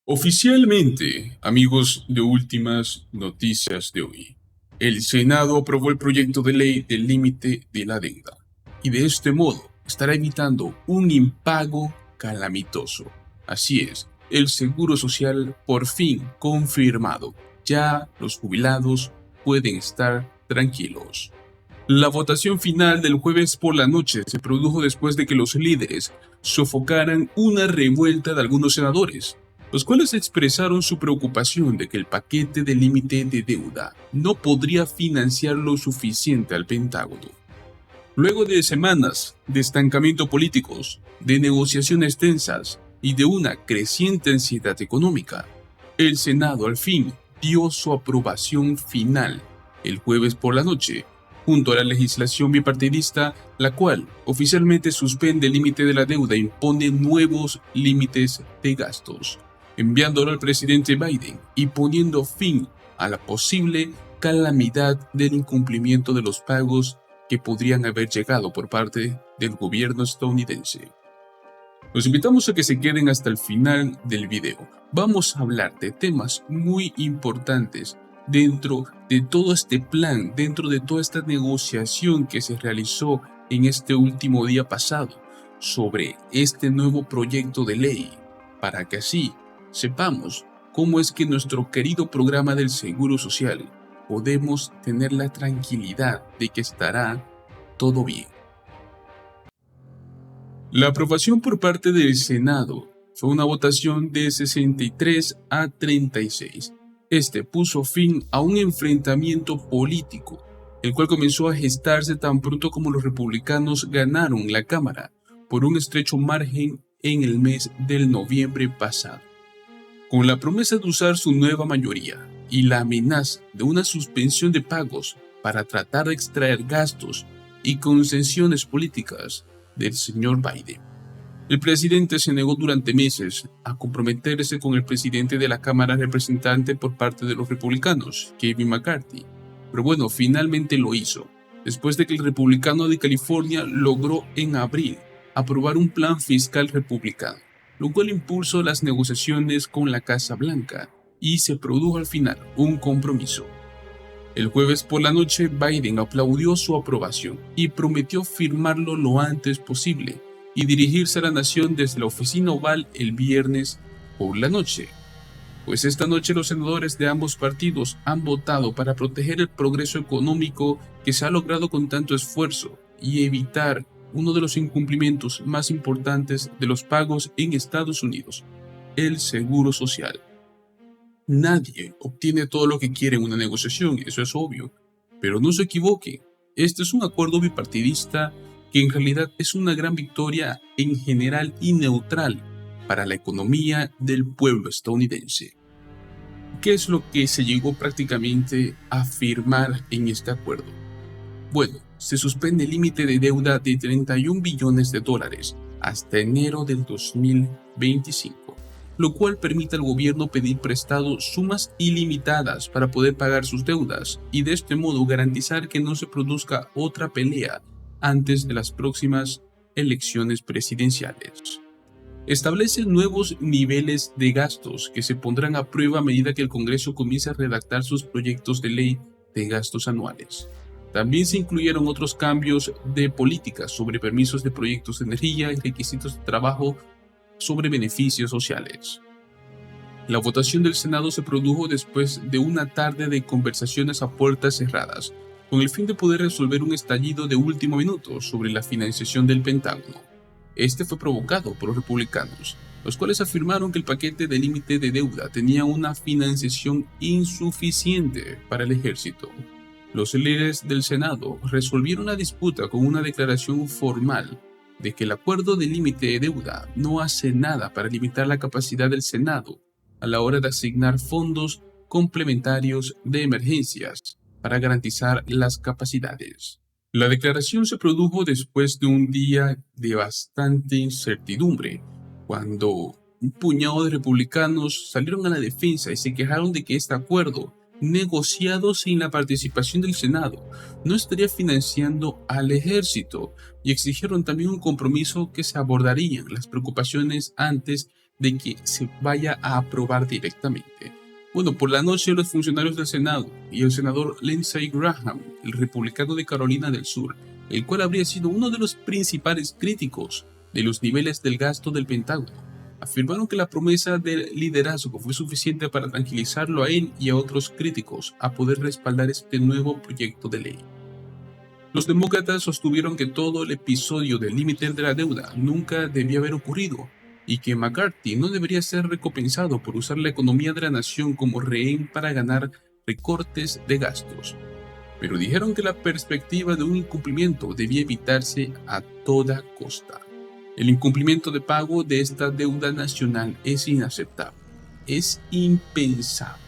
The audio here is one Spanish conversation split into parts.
Oficialmente, amigos de Últimas Noticias de hoy, el Senado aprobó el proyecto de ley del límite de la deuda y de este modo estará evitando un impago calamitoso. Así es, el Seguro Social por fin confirmado. Ya los jubilados pueden estar tranquilos. La votación final del jueves por la noche se produjo después de que los líderes sofocaran una revuelta de algunos senadores, los cuales expresaron su preocupación de que el paquete de límite de deuda no podría financiar lo suficiente al Pentágono. Luego de semanas de estancamiento políticos, de negociaciones tensas y de una creciente ansiedad económica, el Senado al fin dio su aprobación final el jueves por la noche, junto a la legislación bipartidista, la cual oficialmente suspende el límite de la deuda e impone nuevos límites de gastos, enviándolo al presidente Biden y poniendo fin a la posible calamidad del incumplimiento de los pagos que podrían haber llegado por parte del gobierno estadounidense. Los invitamos a que se queden hasta el final del video. Vamos a hablar de temas muy importantes dentro de todo este plan, dentro de toda esta negociación que se realizó en este último día pasado sobre este nuevo proyecto de ley, para que así sepamos cómo es que nuestro querido programa del Seguro Social podemos tener la tranquilidad de que estará todo bien. La aprobación por parte del Senado fue una votación de 63 a 36. Este puso fin a un enfrentamiento político, el cual comenzó a gestarse tan pronto como los republicanos ganaron la Cámara por un estrecho margen en el mes de noviembre pasado. Con la promesa de usar su nueva mayoría y la amenaza de una suspensión de pagos para tratar de extraer gastos y concesiones políticas del señor Biden. El presidente se negó durante meses a comprometerse con el presidente de la Cámara de Representantes por parte de los republicanos, Kevin McCarthy. Pero bueno, finalmente lo hizo, después de que el republicano de California logró en abril aprobar un plan fiscal republicano, lo cual impulsó las negociaciones con la Casa Blanca y se produjo al final un compromiso. El jueves por la noche, Biden aplaudió su aprobación y prometió firmarlo lo antes posible y dirigirse a la nación desde la oficina oval el viernes por la noche. Pues esta noche los senadores de ambos partidos han votado para proteger el progreso económico que se ha logrado con tanto esfuerzo y evitar uno de los incumplimientos más importantes de los pagos en Estados Unidos, el Seguro Social. Nadie obtiene todo lo que quiere en una negociación, eso es obvio, pero no se equivoquen, este es un acuerdo bipartidista que en realidad es una gran victoria en general y neutral para la economía del pueblo estadounidense. ¿Qué es lo que se llegó prácticamente a firmar en este acuerdo? Bueno, se suspende el límite de deuda de 31 billones de dólares hasta enero del 2025. Lo cual permite al gobierno pedir prestado sumas ilimitadas para poder pagar sus deudas y de este modo garantizar que no se produzca otra pelea antes de las próximas elecciones presidenciales. Establece nuevos niveles de gastos que se pondrán a prueba a medida que el Congreso comience a redactar sus proyectos de ley de gastos anuales. También se incluyeron otros cambios de políticas sobre permisos de proyectos de energía y requisitos de trabajo sobre beneficios sociales. La votación del Senado se produjo después de una tarde de conversaciones a puertas cerradas, con el fin de poder resolver un estallido de último minuto sobre la financiación del Pentágono. Este fue provocado por los republicanos, los cuales afirmaron que el paquete de límite de deuda tenía una financiación insuficiente para el ejército. Los líderes del Senado resolvieron la disputa con una declaración formal de que el acuerdo de límite de deuda no hace nada para limitar la capacidad del Senado a la hora de asignar fondos complementarios de emergencias para garantizar las capacidades. La declaración se produjo después de un día de bastante incertidumbre, cuando un puñado de republicanos salieron a la defensa y se quejaron de que este acuerdo, negociado sin la participación del Senado, no estaría financiando al ejército y exigieron también un compromiso que se abordarían las preocupaciones antes de que se vaya a aprobar directamente. Bueno, por la noche los funcionarios del Senado y el senador Lindsey Graham, el republicano de Carolina del Sur, el cual habría sido uno de los principales críticos de los niveles del gasto del Pentágono, afirmaron que la promesa del liderazgo fue suficiente para tranquilizarlo a él y a otros críticos a poder respaldar este nuevo proyecto de ley. Los demócratas sostuvieron que todo el episodio del límite de la deuda nunca debía haber ocurrido y que McCarthy no debería ser recompensado por usar la economía de la nación como rehén para ganar recortes de gastos. Pero dijeron que la perspectiva de un incumplimiento debía evitarse a toda costa. El incumplimiento de pago de esta deuda nacional es inaceptable, es impensable.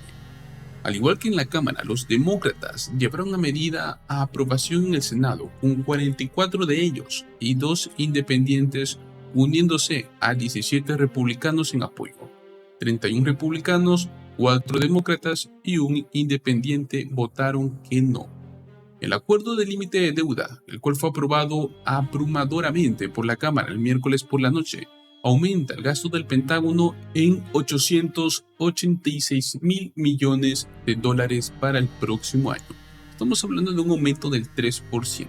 Al igual que en la Cámara, los demócratas llevaron la medida a aprobación en el Senado, con 44 de ellos y 2 independientes uniéndose a 17 republicanos en apoyo. 31 republicanos, 4 demócratas y un independiente votaron que no. El acuerdo de límite de deuda, el cual fue aprobado abrumadoramente por la Cámara el miércoles por la noche, aumenta el gasto del Pentágono en $886 mil millones para el próximo año. Estamos hablando de un aumento del 3%.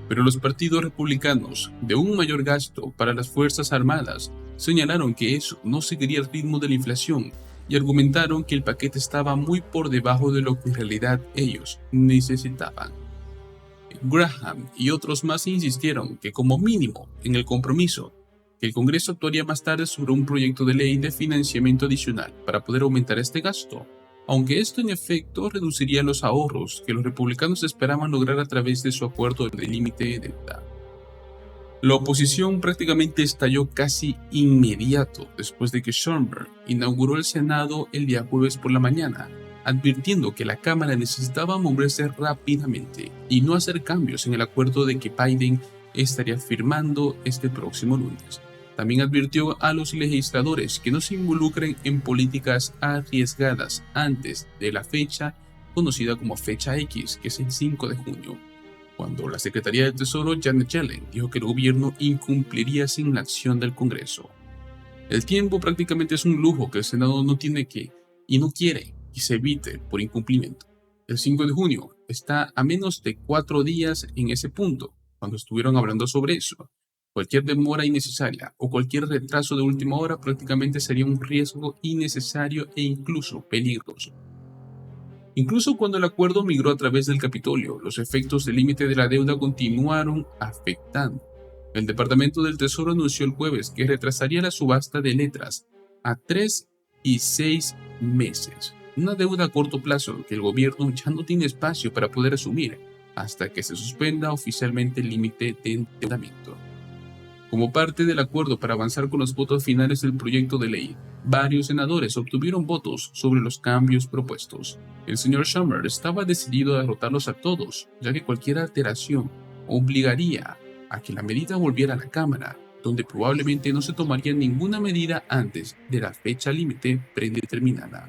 Pero los partidos republicanos, de un mayor gasto para las Fuerzas Armadas, señalaron que eso no seguiría el ritmo de la inflación y argumentaron que el paquete estaba muy por debajo de lo que en realidad ellos necesitaban. Graham y otros más insistieron que como mínimo en el compromiso, que el Congreso actuaría más tarde sobre un proyecto de ley de financiamiento adicional para poder aumentar este gasto, aunque esto en efecto reduciría los ahorros que los republicanos esperaban lograr a través de su acuerdo de límite de deuda. La oposición prácticamente estalló casi inmediato después de que Schumer inauguró el Senado el día jueves por la mañana, advirtiendo que la Cámara necesitaba moverse rápidamente y no hacer cambios en el acuerdo de que Biden estaría firmando este próximo lunes. También advirtió a los legisladores que no se involucren en políticas arriesgadas antes de la fecha conocida como fecha X, que es el 5 de junio, cuando la Secretaría del Tesoro Janet Yellen dijo que el gobierno incumpliría sin la acción del Congreso. El tiempo prácticamente es un lujo que el Senado no tiene y no quiere que se evite por incumplimiento. El 5 de junio está a menos de 4 días en ese punto, cuando estuvieron hablando sobre eso. Cualquier demora innecesaria o cualquier retraso de última hora prácticamente sería un riesgo innecesario e incluso peligroso. Incluso cuando el acuerdo migró a través del Capitolio, los efectos del límite de la deuda continuaron afectando. El Departamento del Tesoro anunció el jueves que retrasaría la subasta de letras a 3 y 6 meses. Una deuda a corto plazo que el gobierno ya no tiene espacio para poder asumir hasta que se suspenda oficialmente el límite de endeudamiento. Como parte del acuerdo para avanzar con los votos finales del proyecto de ley, varios senadores obtuvieron votos sobre los cambios propuestos. El señor Schumer estaba decidido a derrotarlos a todos, ya que cualquier alteración obligaría a que la medida volviera a la Cámara, donde probablemente no se tomaría ninguna medida antes de la fecha límite predeterminada.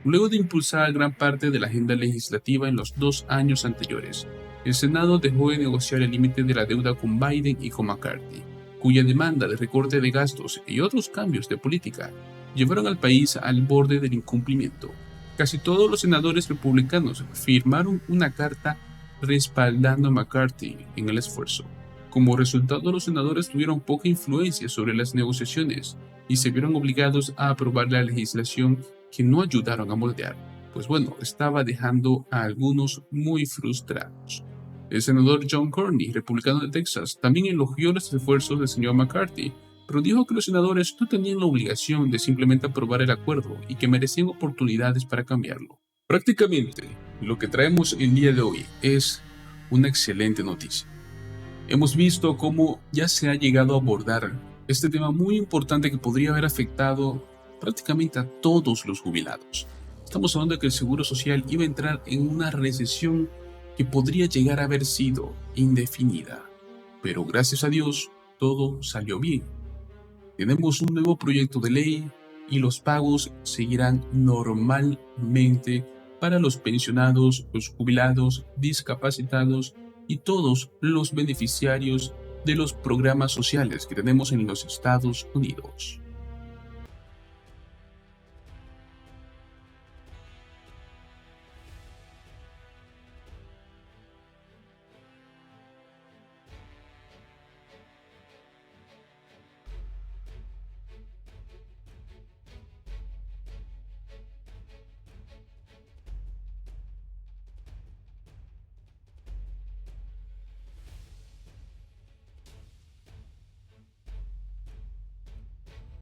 Luego de impulsar gran parte de la agenda legislativa en los 2 años anteriores, el Senado dejó de negociar el límite de la deuda con Biden y con McCarthy, cuya demanda de recorte de gastos y otros cambios de política llevaron al país al borde del incumplimiento. Casi todos los senadores republicanos firmaron una carta respaldando a McCarthy en el esfuerzo. Como resultado, los senadores tuvieron poca influencia sobre las negociaciones y se vieron obligados a aprobar la legislación que no ayudaron a moldear, pues bueno, estaba dejando a algunos muy frustrados. El senador John Cornyn, republicano de Texas, también elogió los esfuerzos del señor McCarthy, pero dijo que los senadores no tenían la obligación de simplemente aprobar el acuerdo y que merecían oportunidades para cambiarlo. Prácticamente, lo que traemos el día de hoy es una excelente noticia. Hemos visto cómo ya se ha llegado a abordar este tema muy importante que podría haber afectado prácticamente a todos los jubilados. Estamos hablando de que el Seguro Social iba a entrar en una recesión que podría llegar a haber sido indefinida. Pero gracias a Dios, todo salió bien. Tenemos un nuevo proyecto de ley y los pagos seguirán normalmente para los pensionados, los jubilados, discapacitados y todos los beneficiarios de los programas sociales que tenemos en los Estados Unidos.